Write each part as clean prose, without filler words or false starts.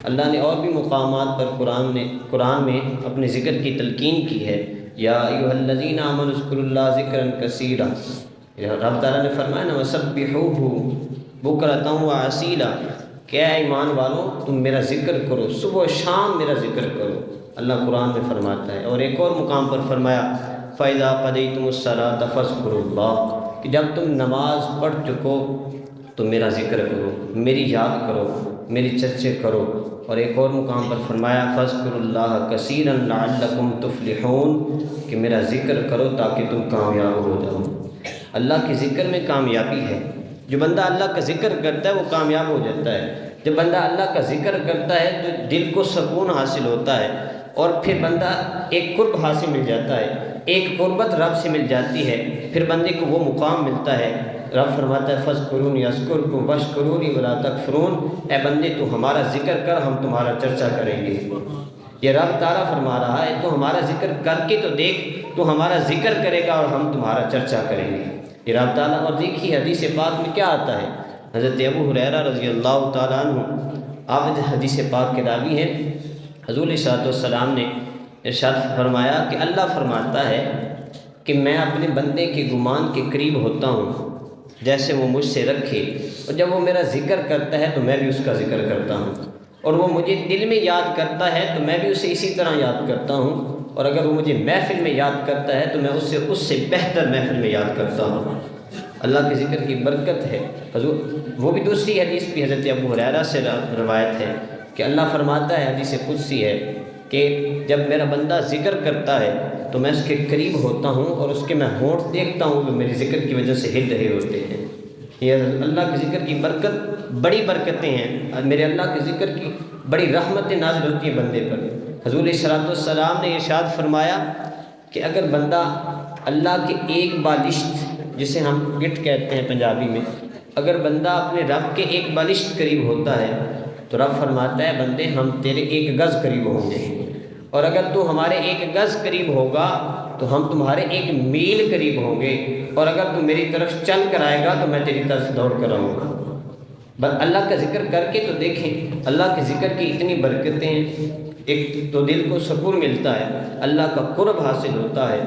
اللہ نے اور بھی مقامات پر قرآن میں اپنے ذکر کی تلقین کی ہے۔ یا ایھا الذین آمنوا اذکروا اللہ ذکرا کثیرا، رب تعالیٰ نے فرمایا نا وسبحوہ بکرۃ وعصیلا، کہ اے ایمان والوں تم میرا ذکر کرو، صبح و شام میرا ذکر کرو، اللہ قرآن میں فرماتا ہے۔ اور ایک اور مقام پر فرمایا فَإِذَا قَضَيْتُمُ الصَّلَاةَ فَاذْكُرُوا اللَّهَ، کہ جب تم نماز پڑھ چکو تو میرا ذکر کرو، میری یاد کرو، میری چرچے کرو۔ اور ایک اور مقام پر فرمایا فَاذْكُرُوا اللَّهَ كَثِيرًا لَعَلَّكُمْ تُفْلِحُونَ، کہ میرا ذکر کرو تاکہ تم کامیاب ہو جاؤ۔ اللہ کے ذکر میں کامیابی ہے۔ جو بندہ اللہ کا ذکر کرتا ہے وہ کامیاب ہو جاتا ہے۔ جب بندہ اللہ کا ذکر کرتا ہے تو دل کو سکون حاصل ہوتا ہے، اور پھر بندہ ایک قرب حاصل مل جاتا ہے، ایک قربت رب سے مل جاتی ہے، پھر بندے کو وہ مقام ملتا ہے۔ رب فرماتا ہے فَاذْكُرُونِی اذْکُرْکُم وَاشْکُرُوا لِی وَلا تَکْفُرُونَ، اے بندے تو ہمارا ذکر کر، ہم تمہارا چرچا کریں گے۔ یہ رب تعالیٰ فرما رہا ہے تو ہمارا ذکر کر کے تو دیکھ، تو ہمارا ذکر کرے گا اور ہم تمہارا چرچا کریں گے، یہ رب تعالیٰ۔ اور دیکھیے حدیث پاک میں کیا آتا ہے، حضرت ابو ہریرہ رضی اللہ تعالیٰ عنہ، آپ حدیث پاک کے راوی ہیں، حضور صلی اللہ علیہ وسلم نے ارشاد فرمایا کہ اللہ فرماتا ہے کہ میں اپنے بندے کے گمان کے قریب ہوتا ہوں جیسے وہ مجھ سے رکھے، اور جب وہ میرا ذکر کرتا ہے تو میں بھی اس کا ذکر کرتا ہوں، اور وہ مجھے دل میں یاد کرتا ہے تو میں بھی اسے اسی طرح یاد کرتا ہوں، اور اگر وہ مجھے محفل میں یاد کرتا ہے تو میں اس سے بہتر محفل میں یاد کرتا ہوں۔ اللہ کے ذکر کی برکت ہے۔ حضور وہ بھی دوسری حدیث بھی حضرت ابو ہریرہ سے روایت ہے کہ اللہ فرماتا ہے، حدیث قدسی ہے، کہ جب میرا بندہ ذکر کرتا ہے تو میں اس کے قریب ہوتا ہوں، اور اس کے میں ہونٹ دیکھتا ہوں کہ میری ذکر کی وجہ سے ہل رہے ہوتے ہیں۔ یہ اللہ کے ذکر کی برکت، بڑی برکتیں ہیں، میرے اللہ کے ذکر کی بڑی رحمتیں نازل ہوتی ہیں بندے پر۔ حضور صلی اللہ علیہ وسلم نے ارشاد فرمایا کہ اگر بندہ اللہ کے ایک بالشت، جسے ہم گٹ کہتے ہیں پنجابی میں، اگر بندہ اپنے رب کے ایک بالشت قریب ہوتا ہے تو رب فرماتا ہے بندے ہم تیرے ایک گز قریب ہوں گے، اور اگر تو ہمارے ایک گز قریب ہوگا تو ہم تمہارے ایک میل قریب ہوں گے، اور اگر تو میری طرف چل کر آئے گا تو میں تیری طرف دوڑ کر آؤں گا۔ بس اللہ کا ذکر کر کے تو دیکھیں، اللہ کے ذکر کی اتنی برکتیں ہیں۔ ایک تو دل کو سکون ملتا ہے، اللہ کا قرب حاصل ہوتا ہے۔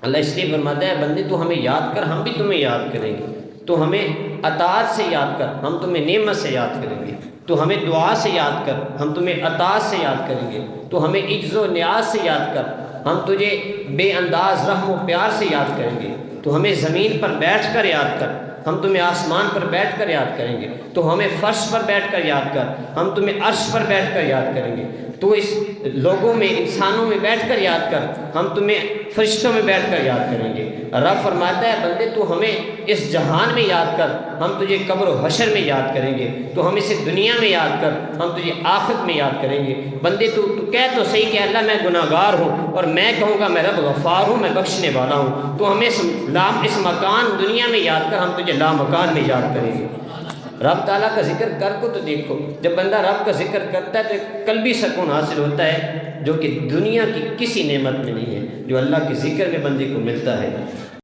اللہ اس لیے فرماتا ہے بندے تو ہمیں یاد کر، ہم بھی تمہیں یاد کریں گے، تو ہمیں اطاعت سے یاد کر، ہم تمہیں نعمت سے یاد کریں گے، تو ہمیں دعا سے یاد کر، ہم تمہیں اطاعت سے یاد کریں گے، تو ہمیں عجز و نیاز سے یاد کر، ہم تجھے بے انداز رحم و پیار سے یاد کریں گے، تو ہمیں زمین پر بیٹھ کر یاد کر، ہم تمہیں آسمان پر بیٹھ کر یاد کریں گے، تو ہمیں فرش پر بیٹھ کر یاد کر، ہم تمہیں عرش پر بیٹھ کر یاد کریں گے، تو اس لوگوں میں، انسانوں میں بیٹھ کر یاد کر، ہم تمہیں فرشتوں میں بیٹھ کر یاد کریں گے۔ رب فرماتا ہے بندے تو ہمیں اس جہان میں یاد کر، ہم تجھے قبر و حشر میں یاد کریں گے، تو ہم اسے دنیا میں یاد کر، ہم تجھے آخرت میں یاد کریں گے۔ بندے تو کہہ تو صحیح کہ اللہ میں گناہ گار ہوں، اور میں کہوں گا میں رب غفار ہوں، میں بخشنے والا ہوں، تو ہمیں اس مکان دنیا میں یاد کر، ہم تجھے لامکان میں یاد کریں گے۔ رب تعالیٰ کا ذکر کر کو تو دیکھو، جب بندہ رب کا ذکر کرتا ہے تو ایک قلبی سکون حاصل ہوتا ہے جو کہ دنیا کی کسی نعمت میں نہیں ہے، جو اللہ کے ذکر میں بندے کو ملتا ہے۔